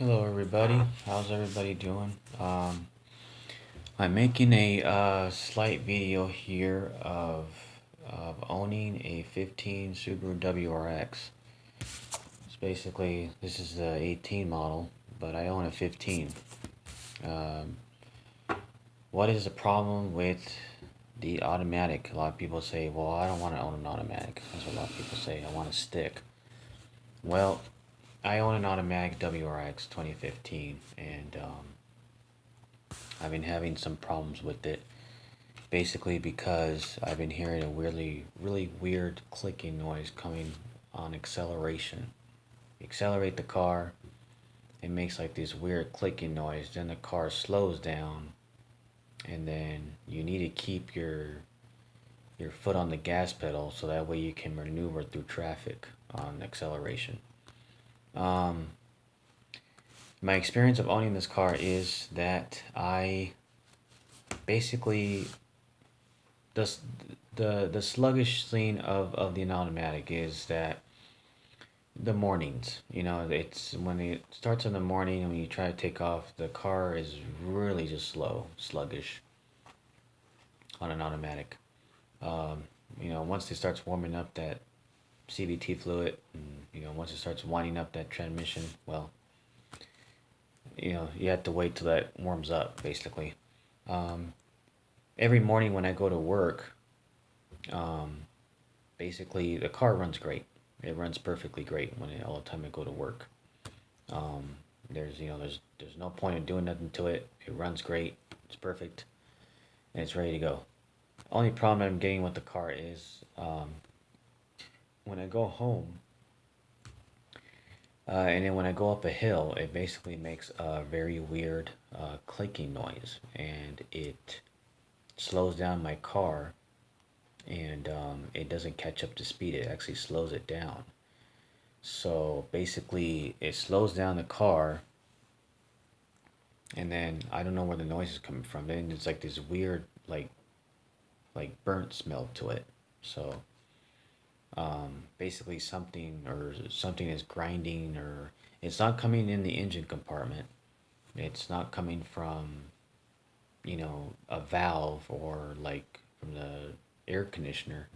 Hello everybody, how's everybody doing? I'm making a slight video here of owning a 15 Subaru WRX. It's basically, this is the 18 model, but I own a 15. Um, what is the problem with the automatic? A lot of people say, well, I don't want to own an automatic. That's what a lot of people say, I want a stick. Well, I own an automatic WRX 2015, and I've been having some problems with it. Basically, because I've been hearing a really weird clicking noise coming on acceleration. You accelerate the car, it makes like this weird clicking noise. Then the car slows down, and then you need to keep your foot on the gas pedal so that way you can maneuver through traffic on acceleration. Um, my experience of owning this car is that I basically the the sluggish scene of the automatic is that the mornings, it's when it starts in the morning and when you try to take off, the car is really just slow, sluggish on an automatic. Um, once it starts warming up that CVT fluid, and once it starts winding up that transmission, well, you have to wait till that warms up, basically. Um, every morning when I go to work, um, basically the car runs great. It runs perfectly great all the time I go to work. Um, there's no point in doing nothing to it. It runs great. It's perfect, and it's ready to go. Only problem I'm getting with the car is when I go home, and then when I go up a hill, it basically makes a very weird clicking noise, and it slows down my car, and it doesn't catch up to speed. It actually slows it down. So basically, it slows down the car, and then I don't know where the noise is coming from. Then it's like this weird, like burnt smell to it. So basically, something is grinding, or it's not coming in the engine compartment. It's not coming from a valve or like from the air conditioner.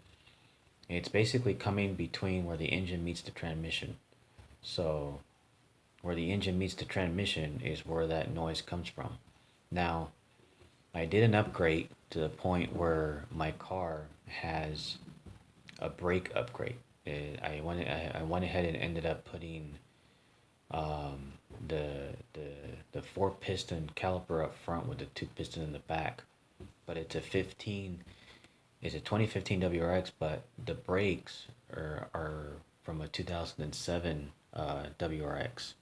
It's basically coming between where the engine meets the transmission. So where the engine meets the transmission is where that noise comes from. Now, I did an upgrade to the point where my car has a brake upgrade. I went ahead and ended up putting um, the the the four piston caliper up front with the two piston in the back. But it's a 2015 WRX, but the brakes are from a 2007 WRX.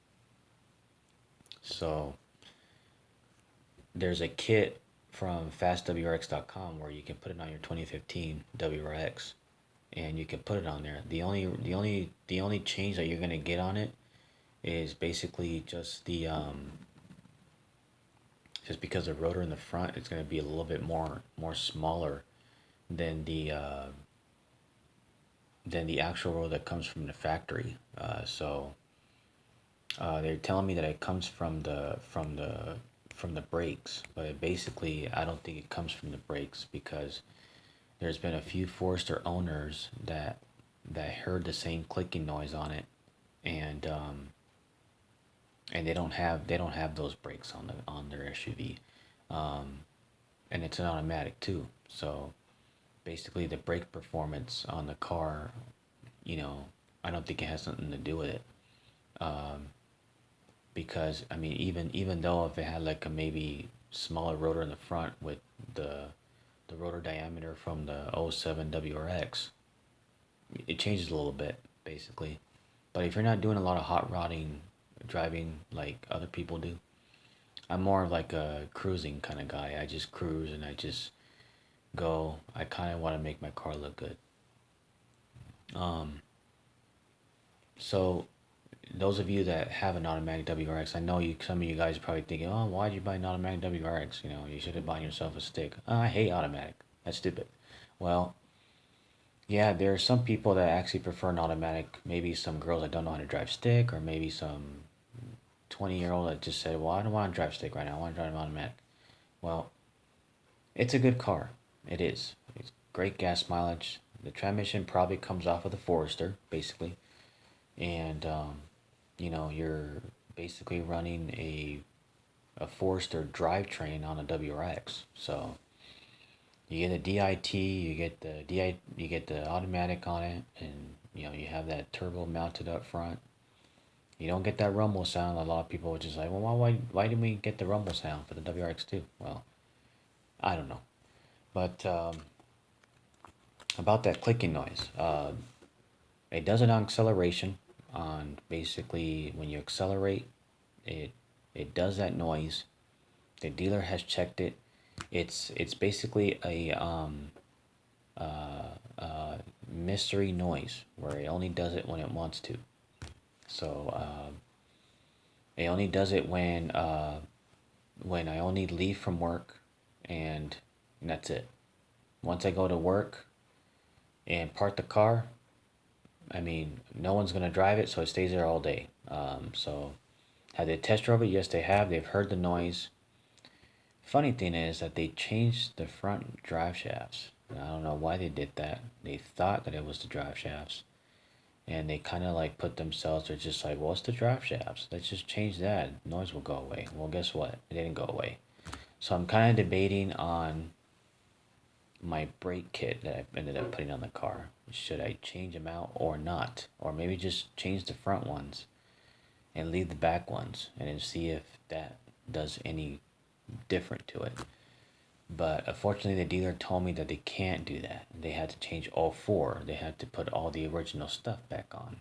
So there's a kit from fastwrx.com where you can put it on your 2015 WRX, and you can put it on there. The only change that you're gonna get on it is basically just because the rotor in the front is gonna be a little bit more smaller than the actual rotor that comes from the factory. They're telling me that it comes from the brakes, but basically I don't think it comes from the brakes because there's been a few Forester owners that heard the same clicking noise on it, and they don't have those brakes on their SUV, um, and it's an automatic too. So basically, the brake performance on the car, you know, I don't think it has something to do with it. Um, because I mean, even though if it had like a maybe smaller rotor in the front with the the rotor diameter from the '07 WRX, it changes a little bit basically. But if you're not doing a lot of hot rodding driving like other people do, I'm more of like a cruising kind of guy. I just cruise and I just go. I kind of want to make my car look good. Um, so those of you that have an automatic WRX, I know some of you guys are probably thinking, oh, why'd you buy an automatic WRX? You should have bought yourself a stick. I hate automatic. That's stupid. Well, yeah, there are some people that actually prefer an automatic. Maybe some girls that don't know how to drive stick, or maybe some 20-year-old that just said, well, I don't want to drive stick right now. I want to drive an automatic. Well, it's a good car. It is. It's great gas mileage. The transmission probably comes off of the Forester, basically. And, you're basically running a Forester drivetrain on a WRX. So you get a DIT, you get the automatic on it, and you have that turbo mounted up front. You don't get that rumble sound. A lot of people are just like, well, why didn't we get the rumble sound for the WRX too? Well, I don't know, but about that clicking noise, it does it on acceleration. On basically when you accelerate, it it does that noise. The dealer has checked it. It's basically a mystery noise where it only does it when it wants to. So it only does it when I only leave from work, and that's it. Once I go to work and park the car, I mean, no one's gonna drive it, so it stays there all day. So have they test drove it? Yes, they have. They've heard the noise. Funny thing is that they changed the front drive shafts. I don't know why they did that. They thought that it was the drive shafts, and they kind of like put themselves. They're just like, well, it's the drive shafts. Let's just change that. Noise will go away. Well, guess what? It didn't go away. So I'm kind of debating on my brake kit that I ended up putting on the car. Should I change them out or not? Or maybe just change the front ones and leave the back ones and then see if that does any different to it. But unfortunately, the dealer told me that they can't do that. They had to change all four. They had to put all the original stuff back on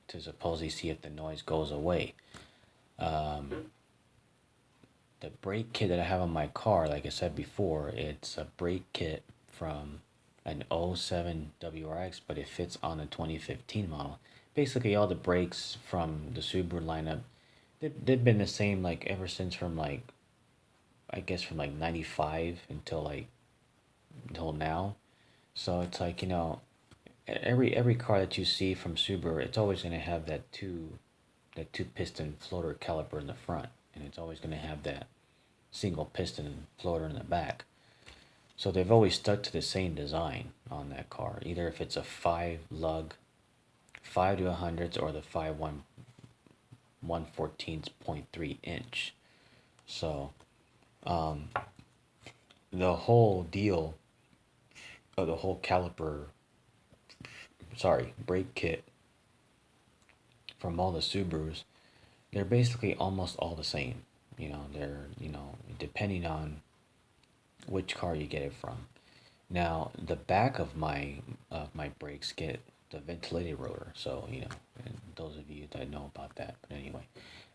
to supposedly see if the noise goes away. Um, the brake kit that I have on my car, like I said before, it's a brake kit from an '07 WRX, but it fits on a 2015 model. Basically, all the brakes from the Subaru lineup, they've been the same like ever since from like, I guess from like 95 until now. So it's like, every car that you see from Subaru, it's always going to have that two piston floater caliper in the front, and it's always going to have that single piston floater in the back. So they've always stuck to the same design on that car, either if it's a 5 lug 5 to 100s or the 114.3 inch. So the whole deal of the whole brake kit from all the Subarus, they're basically almost all the same. They're, depending on which car you get it from. Now, the back of my brakes get the ventilated rotor, so and those of you that know about that. But anyway,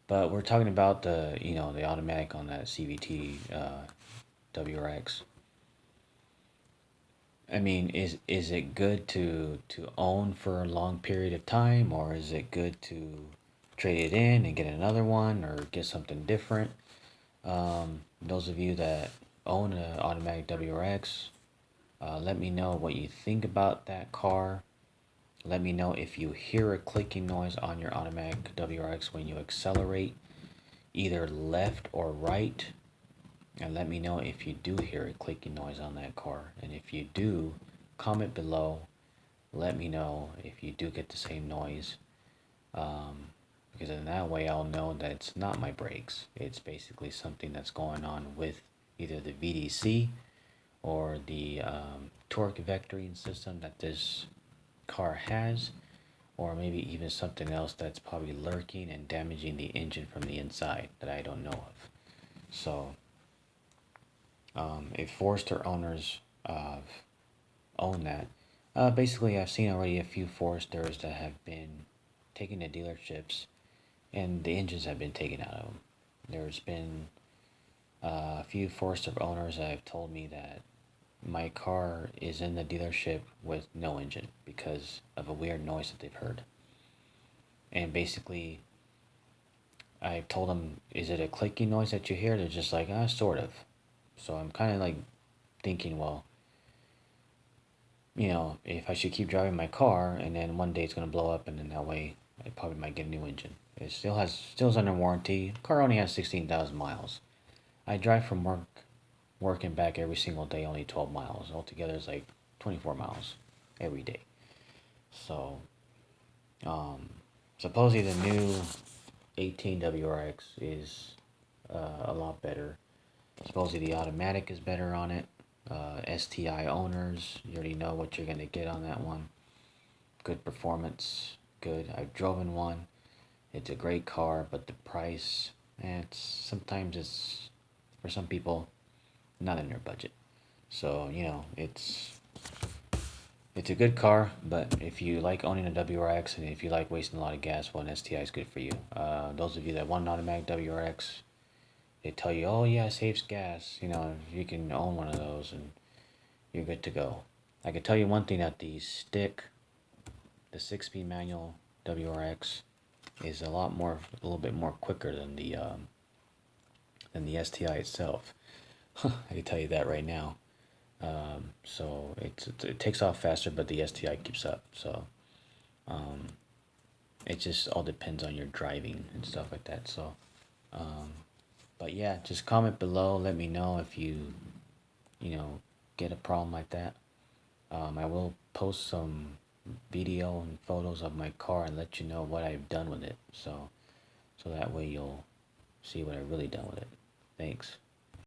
but we're talking about the automatic on that CVT WRX. I mean, is it good to own for a long period of time, or is it good to trade it in and get another one, or get something different? Those of you that own an automatic WRX, let me know what you think about that car. Let me know if you hear a clicking noise on your automatic WRX when you accelerate, either left or right. And let me know if you do hear a clicking noise on that car. And if you do, comment below. Let me know if you do get the same noise. Because in that way I'll know that it's not my brakes. It's basically something that's going on with either the VDC or the torque vectoring system that this car has, or maybe even something else that's probably lurking and damaging the engine from the inside that I don't know of. So if Forester owners own that, basically I've seen already a few Foresters that have been taken to dealerships and the engines have been taken out of them. There's been a few Forester owners that have told me that my car is in the dealership with no engine because of a weird noise that they've heard. And basically, I told them, is it a clicking noise that you hear? They're just like, sort of. So I'm kind of like thinking, well, if I should keep driving my car and then one day it's going to blow up and then that way I probably might get a new engine. It still's under warranty. Car only has 16,000 miles. I drive from work and back every single day, only 12 miles. Altogether, it's like 24 miles every day. So, um, supposedly the new 18 WRX is a lot better. Supposedly the automatic is better on it. STI owners, you already know what you're gonna get on that one. Good performance, good. I've driven one. It's a great car, but the price, sometimes it's for some people not in their budget. So it's a good car, but if you like owning a WRX and if you like wasting a lot of gas, well, an STI is good for you. Those of you that want an automatic WRX, they tell you, oh yeah, it saves gas. You can own one of those and you're good to go. I can tell you one thing, that the 6-speed manual WRX is a little bit more quicker than the STI itself. I can tell you that right now. So it takes off faster, but the STI keeps up. So um, it just all depends on your driving and stuff like that. So, but yeah, just comment below. Let me know if you know get a problem like that. I will post some video and photos of my car and let you know what I've done with it. So that way you'll see what I've really done with it. Thanks.